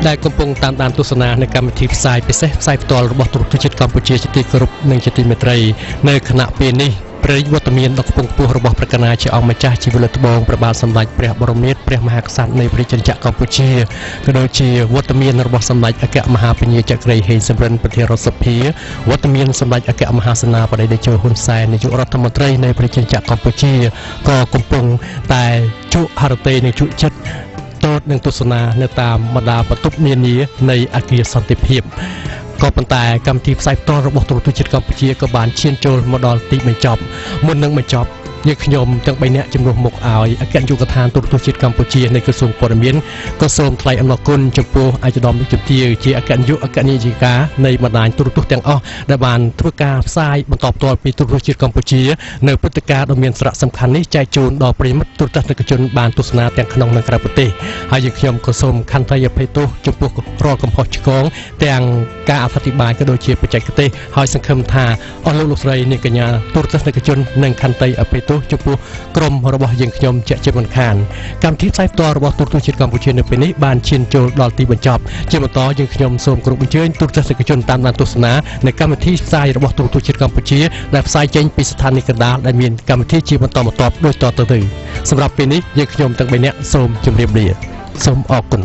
ដែលកំពុងតាមដានទស្សនានៅកម្មវិធីផ្សាយពិសេសផ្សាយផ្ទាល់របស់ទូរទស្សន៍ជាតិកម្ពុជាជាទីគោរពនិងជាទីមេត្រីនៅគណៈពេលនេះព្រៃវត្តមានដ៏ខ្ពង់ខ្ពស់របស់ព្រះកណាជាអង្គម្ចាស់ជីវិលត្បូងព្រះបាទសម្ដេចព្រះបរមនាថព្រះមហាក្សត្រនៃប្រជាជនកម្ពុជាក៏ដូចជាវត្តមានរបស់សម្ដេចអគ្គមហាពញាចក្រីហេងសំរិនប្រធានរដ្ឋសភាវត្តមានសម្ដេចអគ្គមហាសេនាបតីតេជោហ៊ុនសែននាយករដ្ឋមន្ត្រីនៃប្រជាជនកម្ពុជាក៏កំពុងតែជក់ហរតេនិងជក់ចិត្តតូតនឹងទស្សនានៅតាមបណ្ដាបន្ទប់នានានៃអគារសន្តិភាពក៏ប៉ុន្តែកម្មវិធីផ្សាយផ្ទាល់របស់ទូរទស្សន៍ជាតិកម្ពុជាក៏បានឈានចូលមកដល់ទីបញ្ចប់មុននឹងបញ្ចប់យើងខ្ញុំទាំង3នាក់ជំនួសមុខឲ្យអគ្គនាយកដ្ឋានទូរទស្សន៍ជាតិកម្ពុជានៃក្រសួងព័ត៌មានក៏សូមថ្លែងអំណរគុណចំពោះអាយដាមវិជ្ជាជាអគ្គនាយកអគ្គនាយិកានៃបណ្ដាញទូរទស្សន៍ទាំងអស់ដែលបានធ្វើការផ្សាយបន្តផ្ទាល់ពីទូរទស្សន៍ជាតិកម្ពុជានៅព្រឹត្តិការណ៍ដ៏មានសារៈសំខាន់នេះចែកជូនដល់ប្រិយមិត្តទូរទស្សនិកជនបានទស្សនាទាំងក្នុងនិងក្រៅប្រទេសហើយយើងខ្ញុំក៏សូមខន្តីអភ័យទោសចំពោះរាល់កំហុសឆ្គងទាំងការអធិប្បាយក៏ដូចជាបច្ចេកទេសហើយសង្ឃឹមថាអស់លោកស្រីនាងកញ្ញាទូរទស្សនិកជននឹងខន្តីអភ័យទោសចំពោះក្រុមរបស់យើងខ្ញុំជាជាមិនខានកម្មវិធីផ្សាយផ្ទាល់របស់ទូរទស្សន៍ជាតិកម្ពុជានៅពេលនេះបានឈានចូលដល់ទីបញ្ចប់ជាបន្តយើងខ្ញុំសូមគោរពអញ្ជើញទូរទស្សនិកជនតាមដានទស្សនានៅកម្មវិធីផ្សាយរបស់ទូរទស្សន៍ជាតិកម្ពុជាដែលផ្សាយចេញពីស្ថានីយកណ្ដាលដែលមានកម្មវិធីជាបន្តបន្ទាប់ដូចតទៅសម្រាប់ពេលនេះយើងខ្ញុំទាំង3នាក់សូមជម្រាបលាសូមអរគុណ